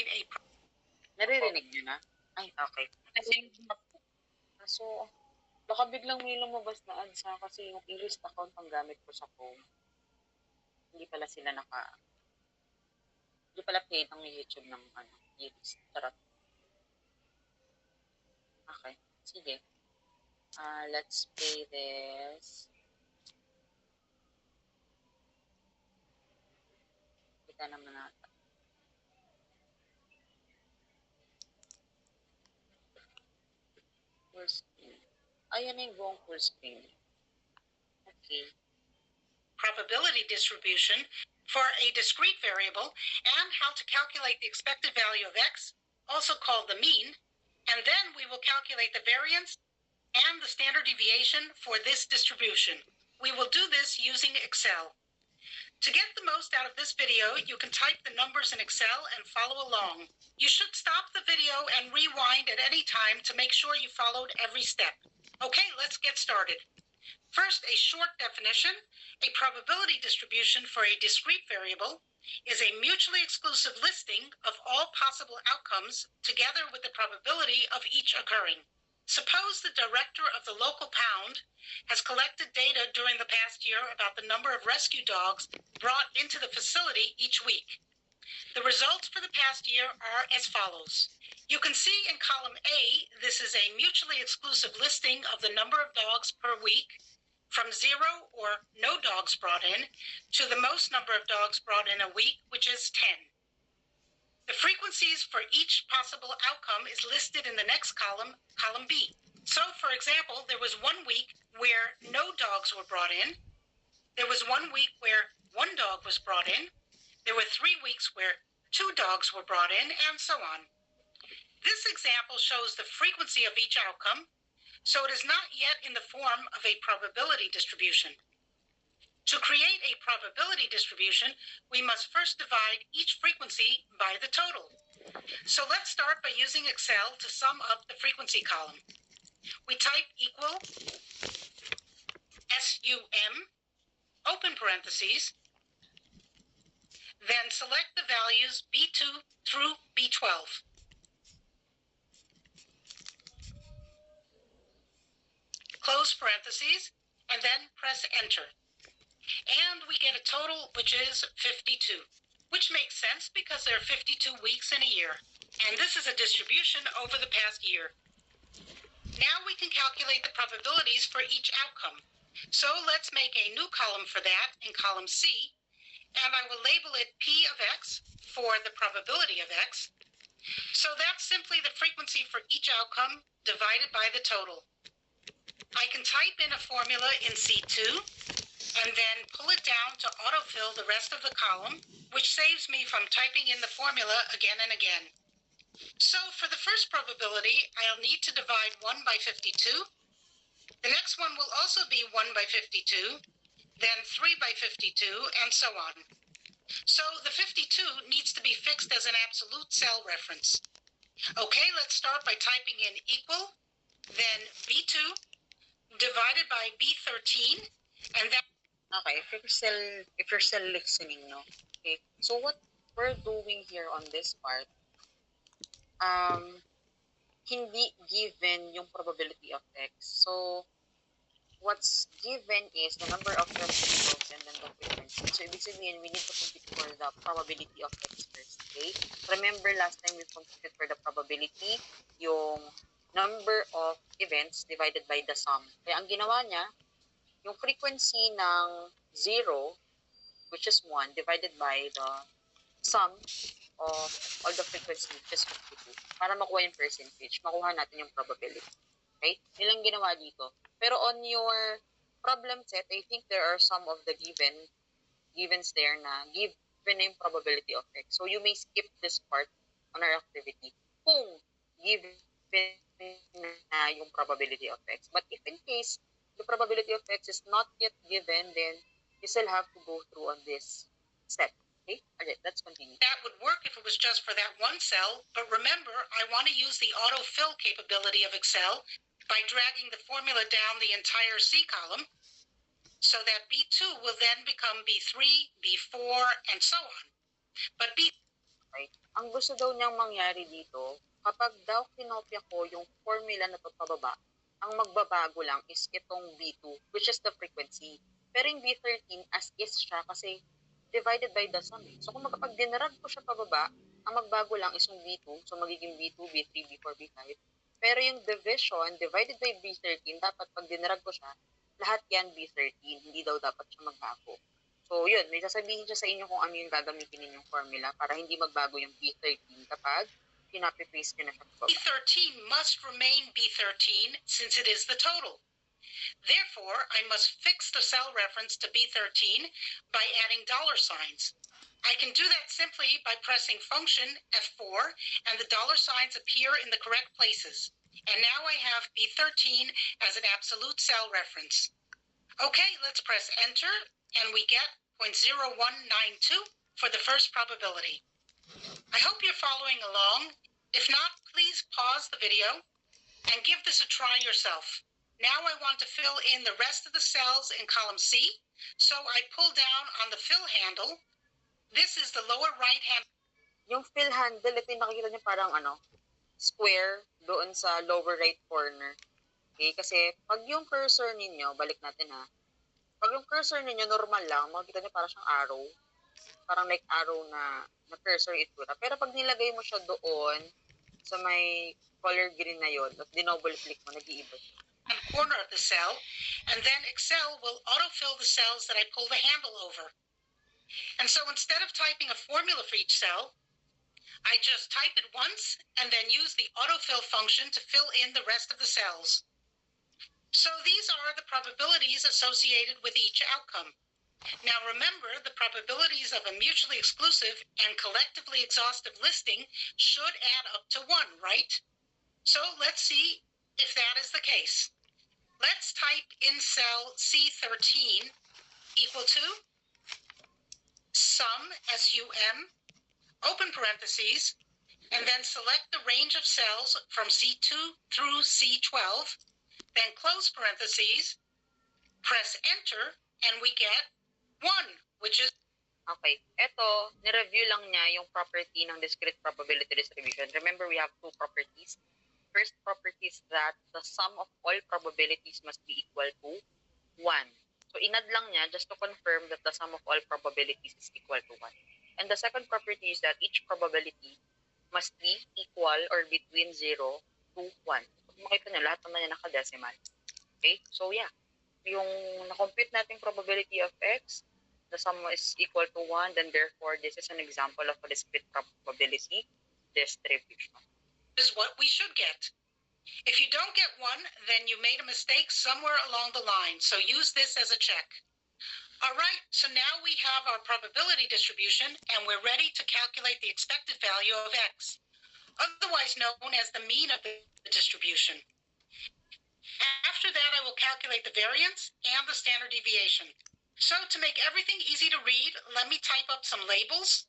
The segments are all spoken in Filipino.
create a... Naririnig nyo na? Ay, okay. Kasi, so, baka biglang may lumabas na ads ha, kasi yung English account ang gamit ko sa phone. Hindi pala sila hindi pala paid ang YouTube ng English. Charot. Okay, sige. Let's play this. Kita naman natin. Full screen. Ayan na yung buong full screen. Okay. Probability distribution for a discrete variable and how to calculate the expected value of x, also called the mean, and then we will calculate the variance and the standard deviation for this distribution. We will do this using Excel. To get the most out of this video, you can type the numbers in Excel and follow along. You should stop the video and rewind at any time to make sure you followed every step. Okay, let's get started. First, a short definition. A probability distribution for a discrete variable is a mutually exclusive listing of all possible outcomes together with the probability of each occurring. Suppose the director of the local pound has collected data during the past year about the number of rescue dogs brought into the facility each week. The results for the past year are as follows. You can see in column A, this is a mutually exclusive listing of the number of dogs per week, from 0 or no dogs brought in to the most number of dogs brought in a week, which is 10. The frequencies for each possible outcome is listed in the next column, column B. So, for example, there was 1 week where no dogs were brought in. There was 1 week where 1 dog was brought in. There were 3 weeks where 2 dogs were brought in, and so on. This example shows the frequency of each outcome, so it is not yet in the form of a probability distribution. To create a probability distribution, we must first divide each frequency by the total. So let's start by using Excel to sum up the frequency column. We type equal SUM, open parentheses, then select the values B2 through B12. Close parentheses, and then press enter. And we get a total which is 52, which makes sense because there are 52 weeks in a year. And this is a distribution over the past year. Now we can calculate the probabilities for each outcome. So let's make a new column for that in column C, and I will label it P of X for the probability of X. So that's simply the frequency for each outcome divided by the total. I can type in a formula in C2 and then pull it down to autofill the rest of the column, which saves me from typing in the formula again and again. So for the first probability, I'll need to divide 1 by 52. The next one will also be 1 by 52, then 3 by 52, and so on. So the 52 needs to be fixed as an absolute cell reference. Okay, let's start by typing in equal, then B2 divided by B13, and that... Okay, if you're still listening, no? Okay, so what we're doing here on this part, hindi given yung probability of X. So, what's given is the number of reciprocals and then the frequency. So, ibig sabihin, we need to compute for the probability of X first, okay? Remember, last time we computed for the probability, yung number of events divided by the sum. Kaya ang ginawa niya, yung frequency ng 0, which is 1, divided by the sum of all the frequency, which is 52. Para makuha yung percentage, makuha natin yung probability. Okay? Yun lang ginawa dito. Pero on your problem set, I think there are some of the givens there na given na yung probability of X. So you may skip this part on our activity kung given na yung probability of X. But if in case the probability of X is not yet given, then you still have to go through on this step. Okay, let's continue. That would work if it was just for that one cell, but remember, I want to use the autofill capability of Excel by dragging the formula down the entire C column, so that B2 will then become B3, B4, and so on. But Okay? Ang gusto daw niyang mangyari dito, kapag daw kinopya ko yung formula na to pababa, ang magbabago lang is itong B2, which is the frequency. Pero yung B13 as is siya kasi divided by the sum. So kung pag dinarag ko siya pababa, ang magbago lang is yung B2. So magiging B2, B3, B4, B5. Pero yung division divided by B13, dapat pag dinarag ko siya, lahat yan B13. Hindi daw dapat siya magbago. So yun, may sasabihin siya sa inyo kung ano yung gagamitin ninyong formula para hindi magbago yung B13 kapag copy-paste nyo na siya pababa. B13 must remain B13 since it is the total. Therefore, I must fix the cell reference to B13 by adding dollar signs. I can do that simply by pressing function F4 and the dollar signs appear in the correct places. And now I have B13 as an absolute cell reference. Okay, let's press enter and we get 0.0192 for the first probability. I hope you're following along. If not, please pause the video and give this a try yourself. Now I want to fill in the rest of the cells in column C, so I pull down on the fill handle. This is the lower right hand. Yung fill handle, ito yung nakikita niyo parang square doon sa lower right corner. Okay, kasi pag yung cursor ninyo, balik natin ha, pag yung cursor ninyo normal lang, makikita niyo parang siyang arrow, parang like arrow na cursor itsura. Pero pag nilagay mo siya doon sa may color green na yun, at dinouble click mo, nag-iiba siya. Corner of the cell, and then Excel will autofill the cells that I pull the handle over. And so instead of typing a formula for each cell, I just type it once and then use the autofill function to fill in the rest of the cells. So these are the probabilities associated with each outcome. Now remember, the probabilities of a mutually exclusive and collectively exhaustive listing should add up to 1, right? So let's see if that is the case. Let's type in cell C13 equal to sum, S-U-M, open parentheses, and then select the range of cells from C2 through C12, then close parentheses, press enter, and we get 1, which is... Okay, ito, nireview lang niya yung property ng discrete probability distribution. Remember, we have two properties. First property is that the sum of all probabilities must be equal to 1. So, inad lang niya just to confirm that the sum of all probabilities is equal to 1. And the second property is that each probability must be equal or between 0 to 1. So, makita niyo, lahat naman niya nakadecimal. Okay? So, yeah. Yung na-compute nating probability of X, the sum is equal to 1, then therefore, this is an example of a discrete probability distribution. Is what we should get. If you don't get 1, then you made a mistake somewhere along the line, so use this as a check. All right, so now we have our probability distribution, and we're ready to calculate the expected value of X, otherwise known as the mean of the distribution. After that, I will calculate the variance and the standard deviation. So to make everything easy to read, let me type up some labels.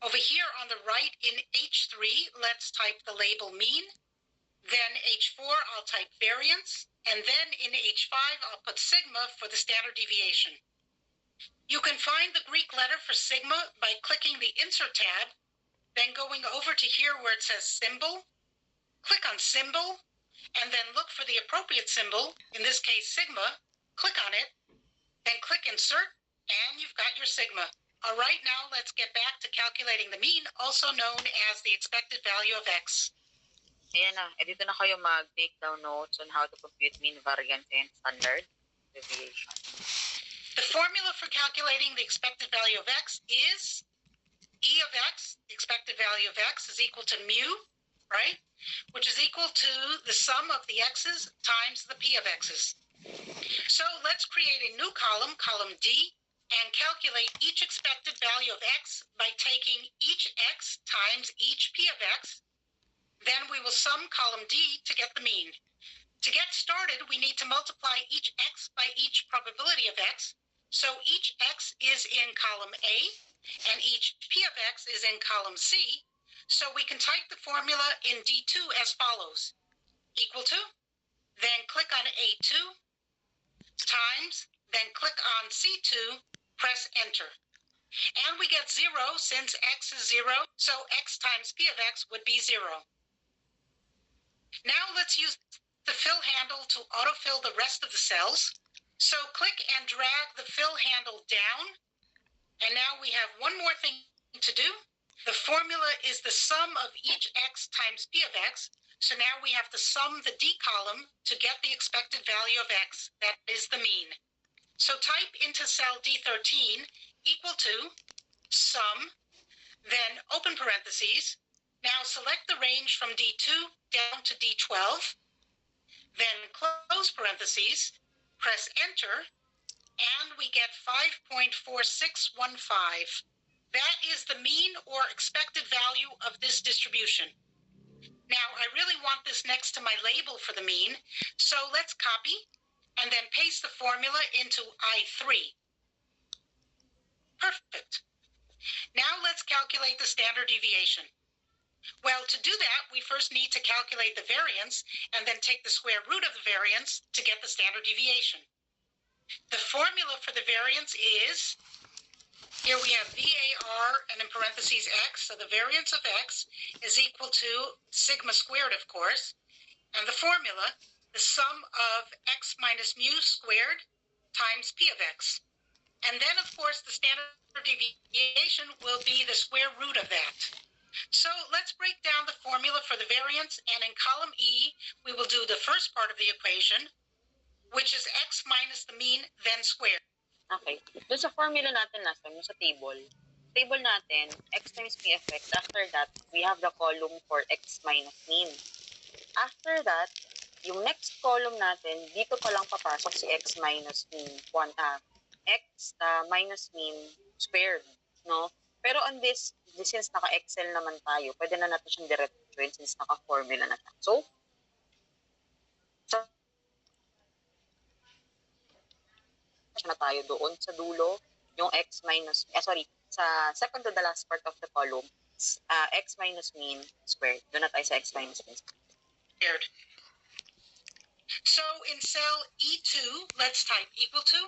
Over here on the right in H3, let's type the label mean. Then H4, I'll type variance. And then in H5, I'll put sigma for the standard deviation. You can find the Greek letter for sigma by clicking the Insert tab, then going over to here where it says symbol. Click on symbol, and then look for the appropriate symbol, in this case sigma. Click on it, then click Insert, and you've got your sigma. All right, now let's get back to calculating the mean, also known as the expected value of X. Ayan na, dito na kayo mag-take down notes on how to compute mean, variance, and standard deviation. The formula for calculating the expected value of X is E of X, the expected value of X, is equal to mu, right? Which is equal to the sum of the X's times the P of X's. So let's create a new column, column D, and calculate each expected value of X by taking each X times each P of X. Then we will sum column D to get the mean. To get started, we need to multiply each X by each probability of X. So each X is in column A, and each P of X is in column C. So we can type the formula in D2 as follows. Equal to, then click on A2, times, then click on C2, press enter. And we get 0 since x is 0, so x times p of x would be 0. Now let's use the fill handle to autofill the rest of the cells. So click and drag the fill handle down. And now we have one more thing to do. The formula is the sum of each x times p of x. So now we have to sum the D column to get the expected value of x. That is the mean. So type into cell D13 equal to sum, then open parentheses. Now select the range from D2 down to D12, then close parentheses, press enter, and we get 5.4615. That is the mean or expected value of this distribution. Now, I really want this next to my label for the mean, so let's copy and then paste the formula into I3. Perfect. Now let's calculate the standard deviation. Well, to do that, we first need to calculate the variance and then take the square root of the variance to get the standard deviation. The formula for the variance is, here we have VAR and in parentheses x, so the variance of x is equal to sigma squared, of course, and the formula, the sum of x minus mu squared times p of x. And then, of course, the standard deviation will be the square root of that. So let's break down the formula for the variance, and in column E, we will do the first part of the equation, which is x minus the mean, then squared. Okay. Doon sa formula natin nasa yung sa table. Table natin, x times p of x. After that, we have the column for x minus mean. After that, yung next column natin, dito pa lang papasok si x minus mean. X minus mean squared. No? Pero on this, since naka-Excel naman tayo, pwede na natin siyang diretsuin since naka-formula na siya. So, na tayo doon sa dulo, yung x minus, sa second to the last part of the column, x minus mean squared. Doon na tayo sa x minus mean squared. So in cell E2, let's type equal to,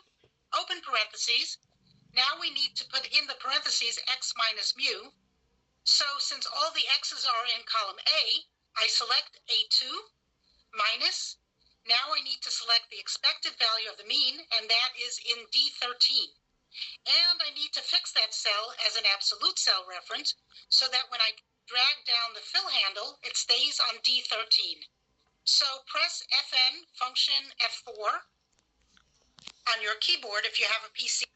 open parentheses. Now we need to put in the parentheses x minus mu. So since all the x's are in column A, I select A2 minus. Now I need to select the expected value of the mean, and that is in D13. And I need to fix that cell as an absolute cell reference so that when I drag down the fill handle, it stays on D13. So press Fn, function F4 on your keyboard if you have a PC.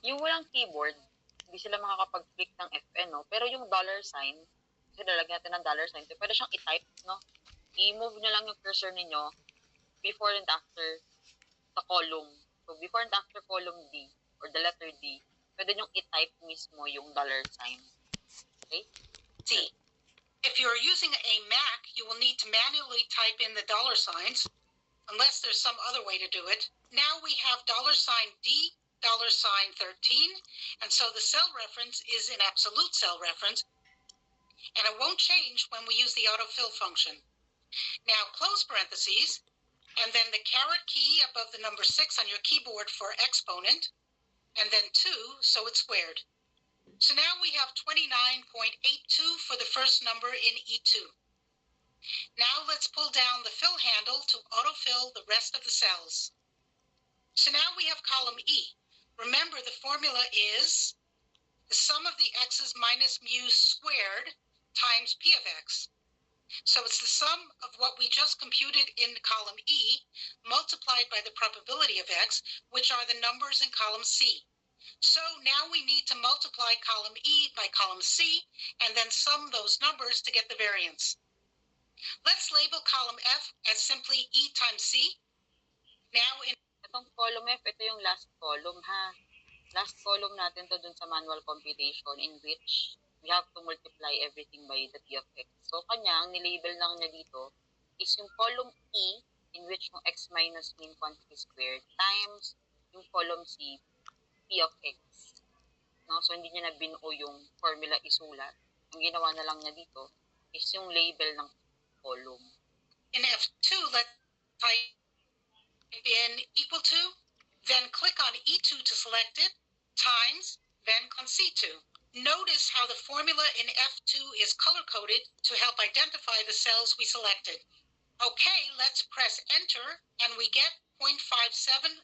Yung walang keyboard, hindi sila makakapag-click ng Fn, no? Pero yung dollar sign, kasi lalagyan natin ng dollar sign, pwede siyang i-type, no? I-move nyo lang yung cursor ninyo before and after the column. So, before and after column D, or the letter D, pwede nyong i-type mismo yung dollar sign. Okay? See, if you're using a Mac, you will need to manually type in the dollar signs, unless there's some other way to do it. Now we have dollar sign D, dollar sign 13, and so the cell reference is an absolute cell reference, and it won't change when we use the autofill function. Now close parentheses, and then the caret key above the number 6 on your keyboard for exponent, and then 2, so it's squared. So now we have 29.82 for the first number in E2. Now let's pull down the fill handle to autofill the rest of the cells. So now we have column E. Remember, the formula is the sum of the x's minus mu squared times p of x. So it's the sum of what we just computed in column E multiplied by the probability of x, which are the numbers in column C. So now we need to multiply column E by column C and then sum those numbers to get the variance. Let's label column F as simply E times C. Now in itong column F, ito yung last column, ha? Last column natin to dun sa manual computation in which we have to multiply everything by the p of x. So, kanya, ang nilabel lang niya dito is yung column E, in which yung x minus mean quantity squared, times yung column C, p of x. No? So, hindi niya na binuo yung formula isulat. Ang ginawa na lang niya dito is yung label ng column. In F2, let's type in equal to, then click on E2 to select it, times, then on C2. Notice how the formula in F2 is color-coded to help identify the cells we selected. Okay, let's press enter and we get 0.5736.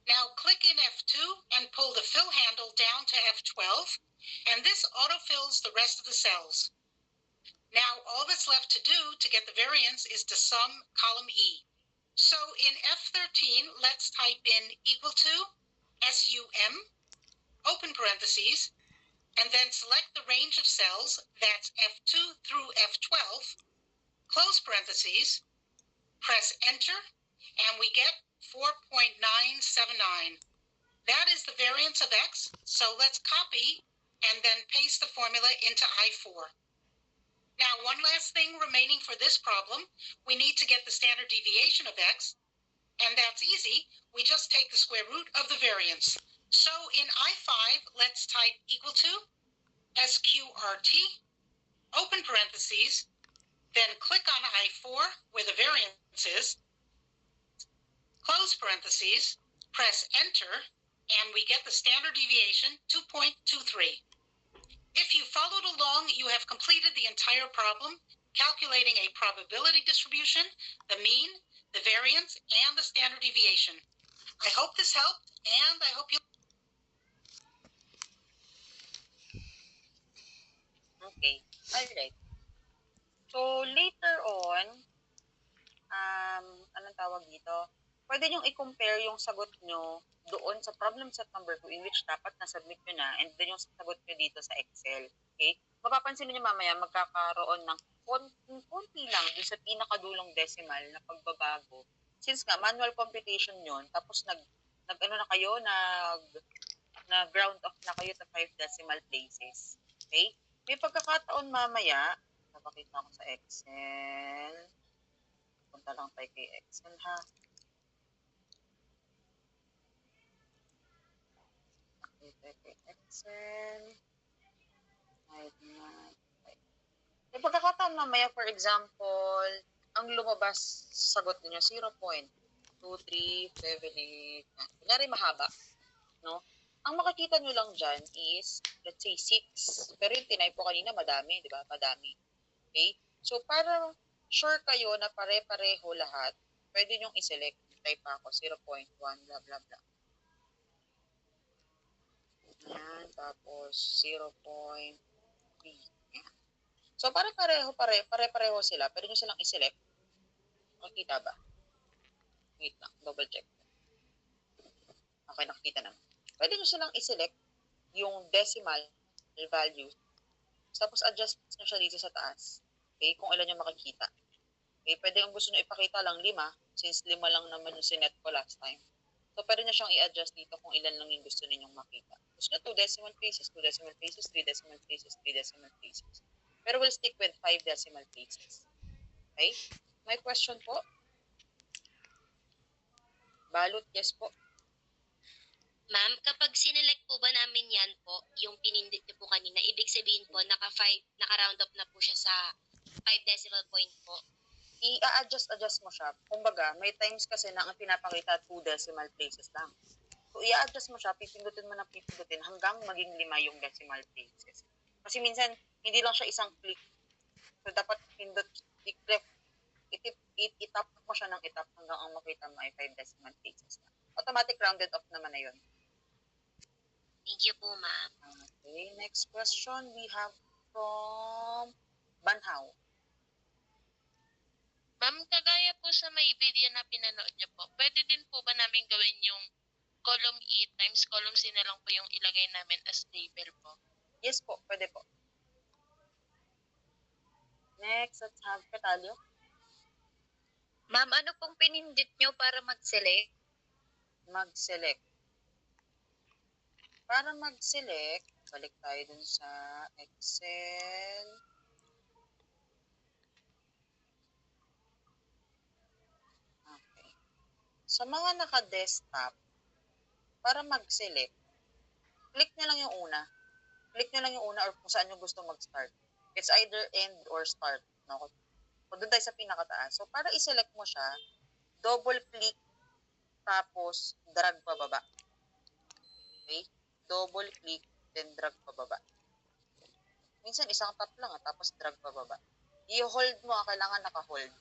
Now click in F2 and pull the fill handle down to F12, and this autofills the rest of the cells. Now all that's left to do to get the variance is to sum column E. So in F13, let's type in equal to SUM, open parentheses, and then select the range of cells, that's F2 through F12, close parentheses, press enter, and we get 4.979. That is the variance of X, so let's copy and then paste the formula into I4. Now, one last thing remaining for this problem, we need to get the standard deviation of X, and that's easy. We just take the square root of the variance. So in I5, let's type equal to SQRT, open parentheses, then click on I4 where the variance is, close parentheses, press enter, and we get the standard deviation 2.23. If you followed along, you have completed the entire problem, calculating a probability distribution, the mean, the variance, and the standard deviation. I hope this helped, and I hope you... Okay. Alright. So, later on, anong tawag dito? Pwede nyo i-compare yung sagot nyo doon sa problem set number 2 in which dapat na-submit nyo na and then yung sagot nyo dito sa Excel. Okay? Mapapansin nyo mamaya magkakaroon ng konti lang dun sa pinakadulong decimal na pagbabago. Since nga, manual computation yun, tapos nag-ano na kayo, nag-ground off na kayo to 5 decimal places. Okay? May pagkakataon mamaya, napakita ko sa Excel. Punta lang tayo kay Excel, ha? Punta kay Excel. May pagkakataon mamaya, for example, ang lumabas sagot niyo 0.2378. Kunyari mahaba, no? Ang makikita nyo lang dyan is, let's say, 6. Pero yung tinay po kanina, madami, di ba? Madami. Okay? So, para sure kayo na pare-pareho lahat, pwede nyong i-select. Type ako, 0.1, blah, blah, blah. Yan, tapos 0.3. Yan. So, pare-pareho sila. Pwede nyo silang i-select. Makikita ba? Wait lang, double check. Okay, nakikita naman. Pwede nyo silang i-select yung decimal value. Tapos adjust nyo siya dito sa taas. Okay, kung ilan yung makikita. Okay, pwede yung gusto nyo ipakita lang 5, since 5 lang naman yung sinet ko last time. So, pwede nyo siyang i-adjust dito kung ilan lang yung gusto ninyong makita. Gusto nyo 2 decimal places, 2 decimal places, 3 decimal places, 3 decimal places. Pero we'll stick with 5 decimal places. Okay? May question po? Balot, yes po. Ma'am, kapag sinelect po ba namin yan po, yung pinindot niyo po kanina, ibig sabihin po, naka-round up na po siya sa 5 decimal point po. I-adjust mo siya. Kumbaga, may times kasi na ang pinapakita 2 decimal places lang. So, i-adjust mo siya, pipindutin mo na pipindutin hanggang maging 5 yung decimal places. Kasi minsan, hindi lang siya isang click. So, dapat pindot, i-click, itap mo siya ng itap hanggang ang makita mo ay 5 decimal places na. Automatic rounded off naman na yun. Thank you po, ma'am. Okay, next question we have from Banhaw. Ma'am, kagaya po sa may video na pinanood niyo po, pwede din po ba namin gawin yung column E times column C na lang po yung ilagay namin as label po? Yes po, pwede po. Next, let's have Catalio. Ma'am, ano pong pinindot nyo para mag-select? Mag-select. Para mag-select, balik tayo dun sa Excel. Okay. Sa mga naka-desktop, para mag-select, click nyo lang yung una. Click nyo lang yung una or kung saan nyo gusto mag-start. It's either end or start. No? O doon tayo sa pinakataas. So, para i-select mo siya, double-click, tapos drag pababa. Okay? Double click, then drag pababa. Minsan isang tap lang tapos drag pababa. I-hold mo, kailangan naka-hold.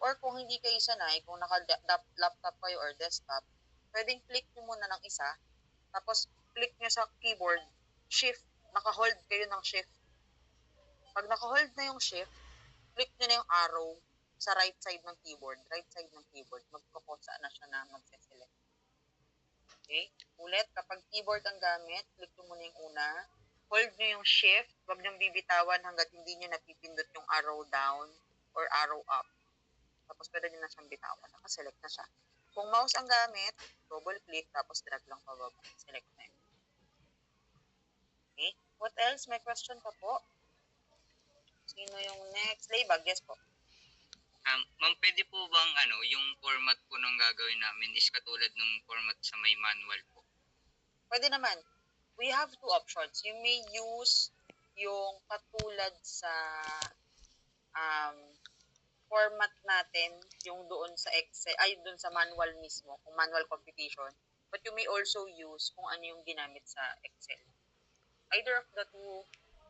Or kung hindi kayo sanay, kung naka-laptop kayo or desktop, pwedeng click nyo muna ng isa, tapos click nyo sa keyboard, shift, naka-hold kayo ng shift. Pag naka-hold na yung shift, click nyo na yung arrow sa right side ng keyboard. Right side ng keyboard, magkukusa na siya na magse-select. Okay? Ulit, kapag keyboard ang gamit, click nyo muna yung una. Hold nyo yung shift. Huwag nyo bibitawan hanggat hindi nyo napipindot yung arrow down or arrow up. Tapos pwede nyo na siyang bitawan. Nakaselect na siya. Kung mouse ang gamit, double click, tapos drag lang pababa. Select na yun. Okay? What else? May question pa po? Sino yung next? Laybag, yes po. Ma'am, pwede po bang yung format po ng gagawin namin is katulad ng format sa may manual po? Pwede naman. We have two options. You may use yung katulad sa format natin, yung doon sa Excel, ay doon sa manual mismo, kung manual computation. But you may also use kung ano yung ginamit sa Excel. Either of the two,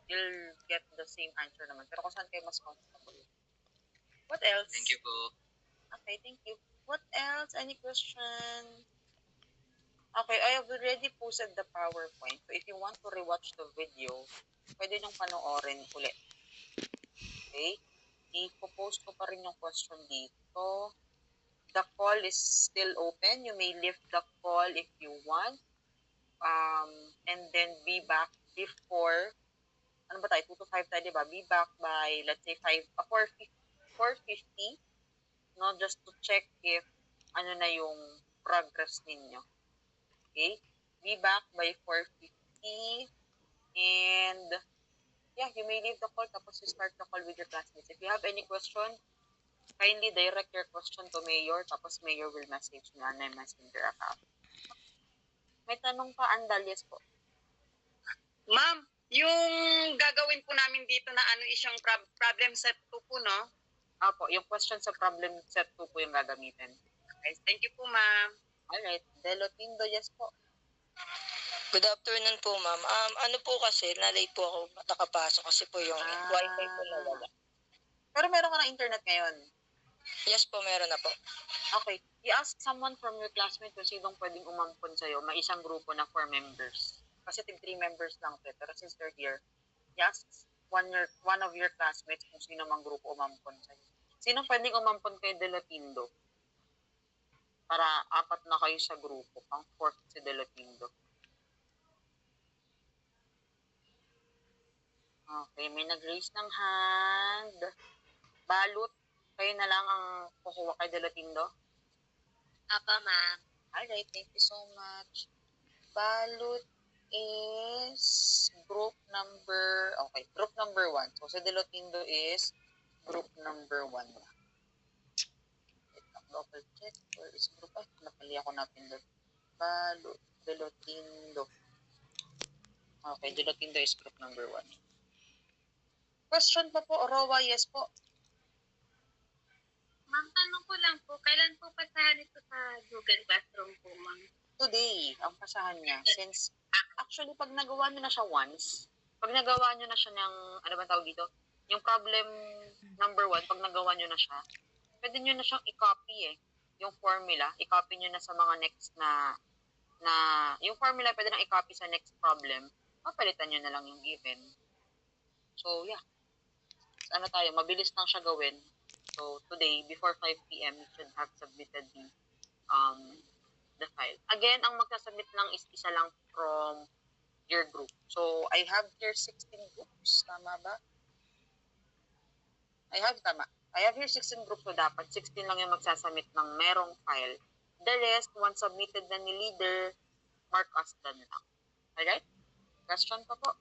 you'll get the same answer naman. Pero kung saan kayo mas comfortable. What else? Thank you po. Okay, thank you. What else? Any question? Okay, I have already posted the PowerPoint. So if you want to rewatch the video, pwede niyong panoorin ulit. Okay? I-post ko pa rin yung question dito. The call is still open. You may lift the call if you want. And then be back before, ano ba tayo, 2 to 5 tayo, diba? Be back by, let's say, 4:50, no? Just to check if ano na yung progress ninyo. Okay? Be back by 4:50 and yeah, you may leave the call tapos you start the call with your classmates. If you have any question, kindly direct your question to Mayor tapos Mayor will message me on my messenger account. May tanong pa, Andal, yes po. Ma'am, yung gagawin po namin dito na is yung problem set 2 po, no? Apo, yung question sa problem set 2 po yung gagamitin. Okay, thank you po, ma'am. Alright, Delotindo, yes po. Good afternoon po, ma'am. Ano po kasi, na-late po ako nakapasok kasi po yung wifi ko nawala. Pero meron ka ng internet ngayon? Yes po, meron na po. Okay. I-ask someone from your classmate kung sinong pwedeng umampon sa'yo. May isang grupo na 4 members. Kasi 3 members lang po. Pero since they're here, i-ask one of your classmates kung sino mang grupo umampon sa'yo. Sino pwedeng umampon kay Delotindo? Para 4 na kayo sa grupo. Pang 4 si Delotindo. Okay, may nag-raise ng hand. Balot, kayo na lang ang kukuha kay Delotindo? Apa, ma'am. Alright, thank you so much. Balot is group number 1. So, si Delotindo is group number 1 na. Wait, double check. Where is group? Ay, napali ako napindot. Balot, Delotindo. Okay, Delotindo is group number 1. Question pa po, Rowa, yes po. Ma'am, tanong ko lang po, kailan po pasahan ito sa Google Classroom po, ma'am? Today, ang pasahan niya. Since, actually, pag nagawa nyo na siya once, pag nagawa nyo na siya ng, ano ba tawag dito? Yung problem number 1, pag nagawa nyo na siya, pwede nyo na siyang i-copy yung formula, i-copy nyo na sa mga next na yung formula pwede nang i-copy sa next problem, papalitan nyo na lang yung given. So, yeah. Ano tayo, mabilis lang siya gawin. So, today, before 5 p.m., you should have submitted the file. Again, ang magsasubmit lang is isa lang from your group. So, I have here 16 groups. Tama ba? Tama. I have here 16 groups, so dapat 16 lang yung magsasubmit ng merong file. The rest, once submitted na ni leader, mark as done lang. Alright? Question pa po?